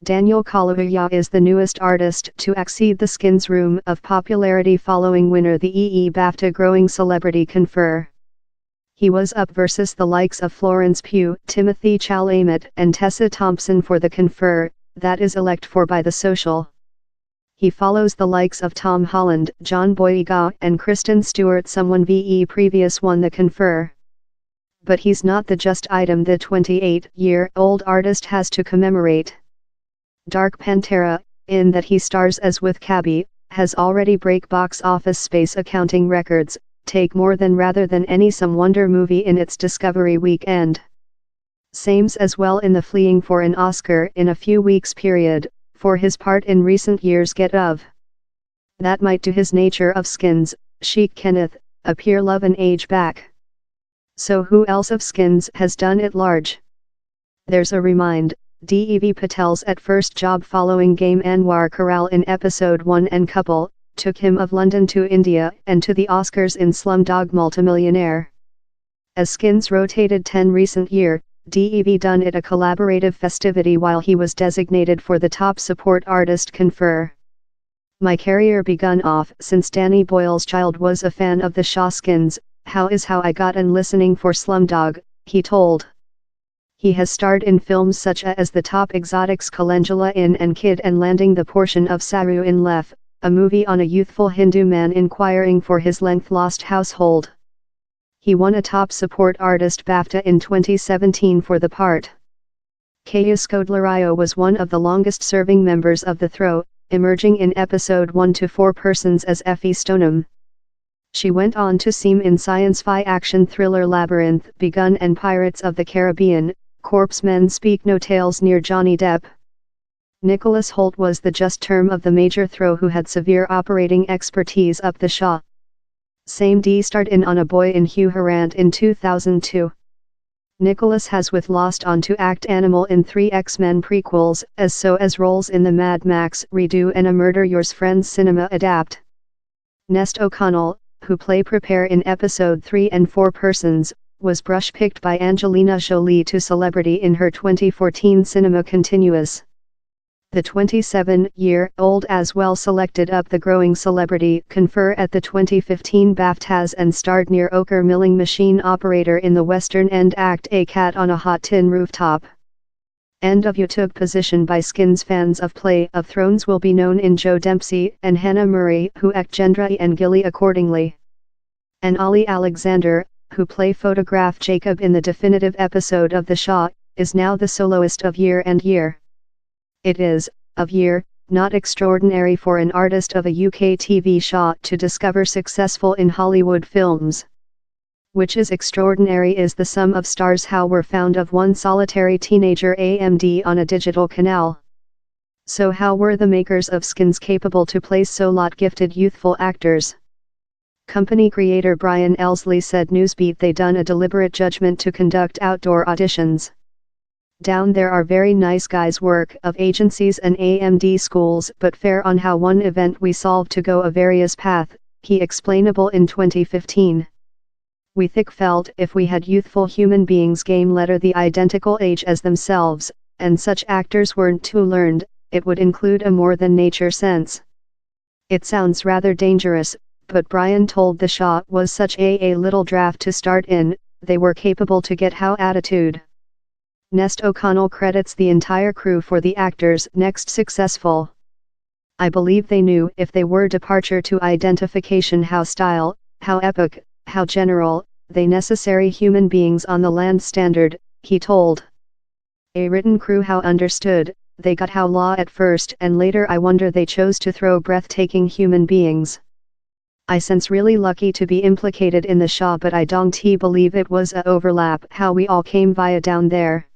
Daniel Kaluuya is the newest artist to exceed the Skins room of popularity following winner the EE Bafta Growing Celebrity Confer. He was up versus the likes of Florence Pugh, Timothy Chalamet and Tessa Thompson for the confer, that is elect for by the social. He follows the likes of Tom Holland, John Boyega and Kristen Stewart, someone VE previous won the confer. But he's not the just item the 28-year-old artist has to commemorate. Dark Pantera, in that he stars as with Cabby, has already break box office space accounting records, take more than rather than any some wonder movie in its discovery weekend. Sames as well in the fleeing for an Oscar in a few weeks period, for his part in recent years Get of. That might to his nature of Skins, Chic Kenneth, appear love and age back. So who else of Skins has done it large? There's a remind. Dev Patel's at first job following Game Anwar Karal in episode 1 and Couple, took him of London to India and to the Oscars in Slumdog Multimillionaire. As Skins rotated 10 recent year, Dev done it a collaborative festivity while he was designated for the top support artist confer. My career begun off since Danny Boyle's child was a fan of the Shaw Skins, how I got on listening for Slumdog, he told. He has starred in films such as The Top Exotics Calendula in and Kid and landing the portion of Saru in Lef, a movie on a youthful Hindu man inquiring for his lost household. He won a Top Support Artist BAFTA in 2017 for the part. Kaya Scodelario was one of the longest-serving members of the Throw, emerging in episode 1 to 4 persons as Effie Stoneham. She went on to seem in science-fi action thriller Labyrinth Begun and Pirates of the Caribbean, Corpse Men Speak No Tales near Johnny Depp. Nicholas Hoult was the just term of the major Throw who had severe operating expertise up the Shaw. Same D starred in On a Boy in Hugh Grant in 2002. Nicholas has with Lost on to act Animal in 3 X-Men prequels, as roles in the Mad Max redo and a Murder Yours Friends cinema adapt. Nest O'Connell, who play Prepare in episode 3 and 4 persons, was brush-picked by Angelina Jolie to celebrity in her 2014 cinema continuous. The 27-year-old as well selected up the Growing Celebrity Confer at the 2015 BAFTAs and starred near Ochre milling machine operator in the Western End Act A Cat on a Hot Tin Rooftop. End of YouTube position by Skins fans of Play of Thrones will be known in Joe Dempsey and Hannah Murray who act Gendry and Gilly accordingly. And Ollie Alexander, who play Photograph Jacob in the definitive episode of The Shaw, is now the soloist of Year and Year. It is, of year, not extraordinary for an artist of a UK TV Shaw to discover successful in Hollywood films. Which is extraordinary is the sum of stars how were found of one solitary teenager AMD on a digital canal. So how were the makers of Skins capable to place so lot gifted youthful actors? Company creator Brian Elsley said Newsbeat they done a deliberate judgment to conduct outdoor auditions. Down there are very nice guys work of agencies and AMD schools but fair on how one event we solved to go a various path, he explainable in 2015. We thick felt if we had youthful human beings game letter the identical age as themselves, and such actors weren't too learned, it would include a more than nature sense. It sounds rather dangerous, but Brian told the Shaw was such a little draft to start in, they were capable to get how attitude. Nest O'Connell credits the entire crew for the actors' next successful. I believe they knew if they were departure to identification how style, how epic, how general, they necessary human beings on the land standard, he told. A written crew how understood, they got how law at first and later I wonder they chose to throw breathtaking human beings. I sense really lucky to be implicated in the Shaw but I don't believe it was a overlap how we all came via down there.